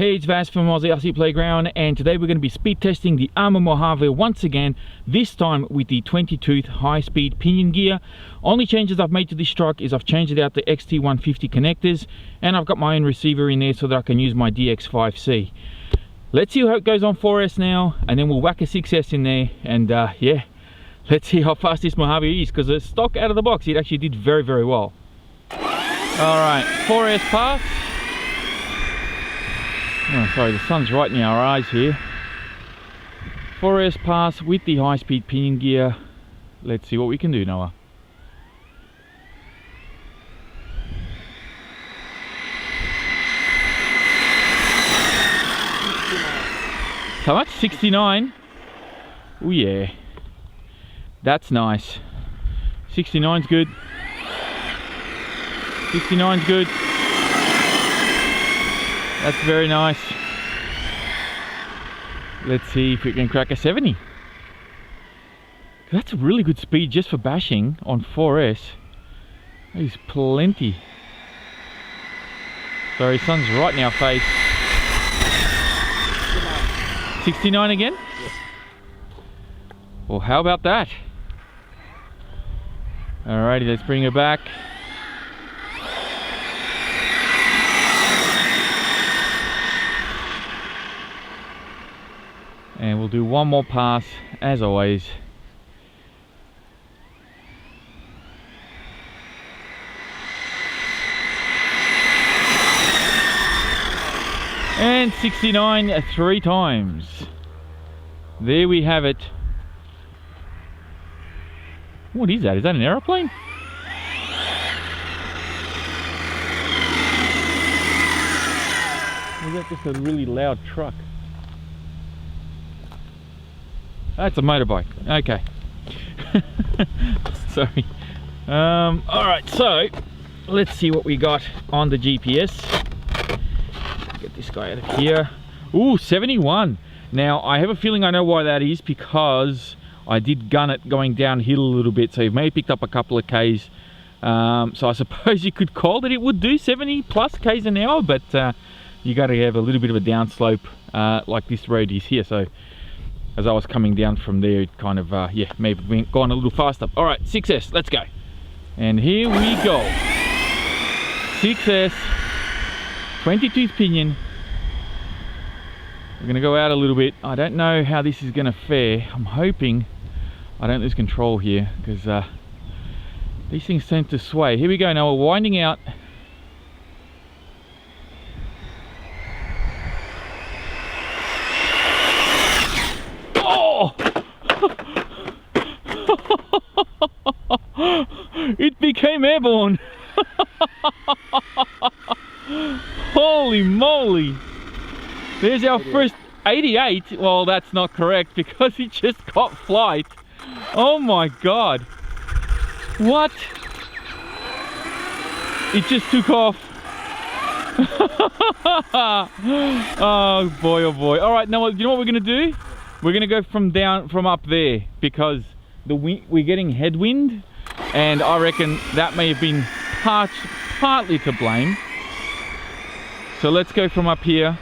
Hey, it's Vas from Aussie RC Playground, and today we're going to be speed testing the ARRMA Mojave once again, this time with the 20-tooth high-speed pinion gear. Only changes I've made to this truck is I've changed out the XT150 connectors, and I've got my own receiver in there so that I can use my DX5C. Let's see how it goes on 4S now, and then we'll whack a 6S in there, and yeah, let's see how fast this Mojave is, because the stock out of the box, it actually did very, very well. Alright, 4S pass. Oh, sorry, the sun's right in our eyes here. 4S pass with the high-speed pinion gear. Let's see what we can do, Noah. How much? 69? Oh yeah. That's nice. 69's good. 69's good. That's very nice. Let's see if we can crack a 70. That's a really good speed just for bashing on 4S. That is plenty. Sorry, sun's right in our face. 69 again? Yes. Well, how about that? Alrighty, let's bring it back. And we'll do one more pass, as always. And 69 three times. There we have it. What is that? Is that an aeroplane? Or is that just a really loud truck? That's a motorbike. Okay. Sorry. Alright, so let's see what we got on the GPS. Get this guy out of here. Ooh, 71. Now, I have a feeling I know why that is, because I did gun it going downhill a little bit, so it may have picked up a couple of Ks. So I suppose you could call that it would do 70 plus Ks an hour, but you got to have a little bit of a downslope like this road is here. So as I was coming down from there, it kind of, yeah, maybe gone a little faster. All right, 6S, let's go. And here we go. 6S, 20-tooth pinion. We're gonna go out a little bit. I don't know how this is gonna fare. I'm hoping I don't lose control here, because these things tend to sway. Here we go, now we're winding out. It became airborne. Holy moly. There's our first 88. Well, that's not correct, because it just got flight. Oh my god. What? It just took off. Oh boy, oh boy. All right, now you know what we're gonna do? We're gonna go from up there, because we're getting headwind, and I reckon that may have been partly to blame. So let's go from up here.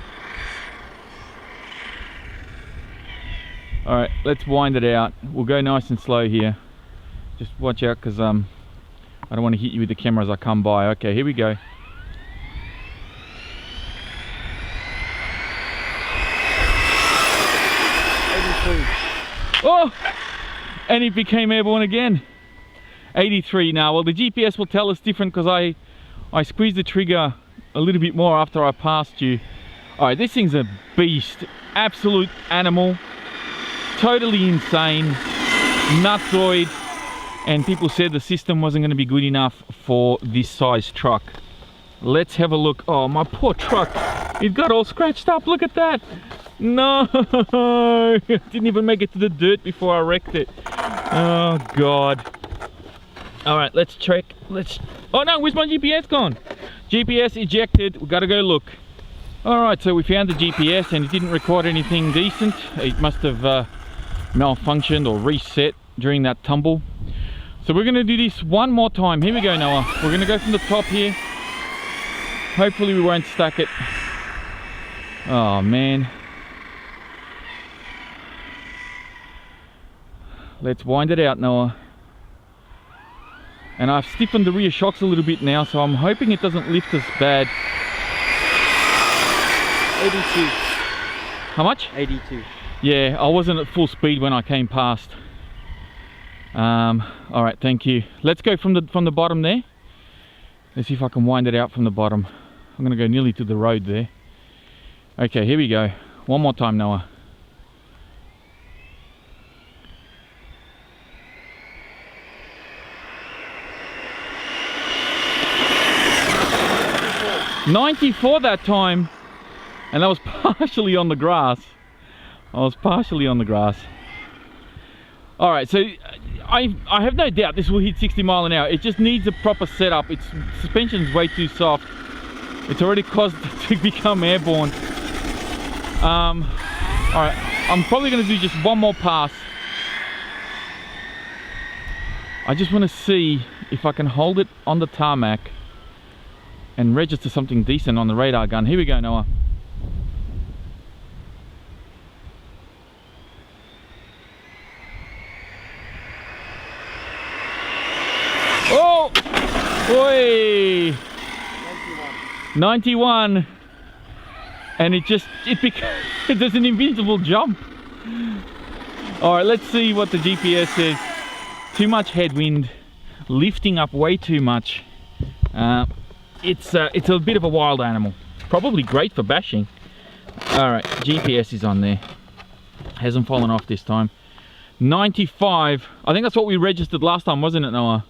All right, let's wind it out. We'll go nice and slow here. Just watch out, because I don't want to hit you with the camera as I come by. Okay, here we go. Oh, and it became airborne again. 83 now. Well, the GPS will tell us different, because I squeezed the trigger a little bit more after I passed you. All right, this thing's a beast, absolute animal, totally insane, nutsoid, and people said the system wasn't going to be good enough for this size truck. Let's have a look. Oh, my poor truck, it got all scratched up. Look at that. No, didn't even make it to the dirt before I wrecked it. Oh god. All right, let's check. Oh no, where's my GPS gone? GPS ejected. We gotta go look. All right, so we found the GPS, and it didn't record anything decent. It must have malfunctioned or reset during that tumble. So we're gonna do this one more time. Here we go, Noah. We're gonna go from the top here. Hopefully we won't stack it. Oh man. Let's wind it out, Noah. And I've stiffened the rear shocks a little bit now, so I'm hoping it doesn't lift as bad. 82. How much? 82. Yeah, I wasn't at full speed when I came past. All right, thank you. Let's go from the bottom there. Let's see if I can wind it out from the bottom. I'm gonna go nearly to the road there. Okay, here we go. One more time, Noah. $94 that time, and that was partially on the grass. I was partially on the grass. All right, so I have no doubt this will hit 60 mile an hour. It just needs a proper setup. Its suspension's way too soft. It's already caused it to become airborne. All right, I'm probably going to do just one more pass. I just want to see if I can hold it on the tarmac and register something decent on the radar gun. Here we go, Noah. Oh! Oi! 91. And it there's an invincible jump. All right, let's see what the GPS says. Too much headwind, lifting up way too much. It's a bit of a wild animal. Probably great for bashing. All right, GPS is on there. Hasn't fallen off this time. 95. I think that's what we registered last time, wasn't it, Noah?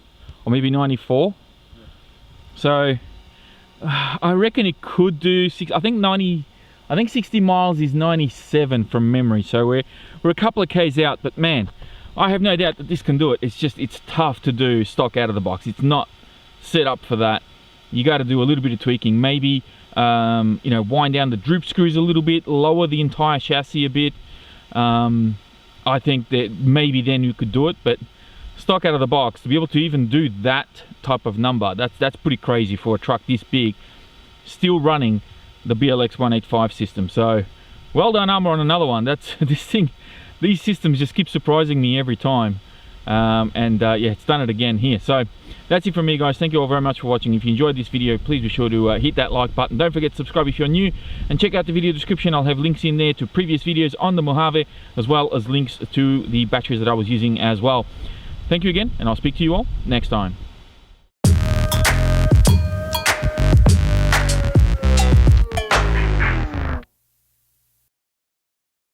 Or maybe 94. So I reckon it could do I think 60 miles is 97 from memory. So we're a couple of Ks out, but man, I have no doubt that this can do it. It's tough to do stock out of the box. It's not set up for that. You got to do a little bit of tweaking. Maybe you know, wind down the droop screws a little bit, lower the entire chassis a bit. I think that maybe then you could do it, but stock out of the box, to be able to even do that type of number, that's pretty crazy for a truck this big, still running the BLX 185 system. So well done, ARRMA, on another one. These systems just keep surprising me every time. Yeah, it's done it again here. So that's it from me, guys. Thank you all very much for watching. If you enjoyed this video, please be sure to hit that like button. Don't forget to subscribe if you're new, and check out the video description. I'll have links in there to previous videos on the Mojave, as well as links to the batteries that I was using as well. Thank you again, and I'll speak to you all next time.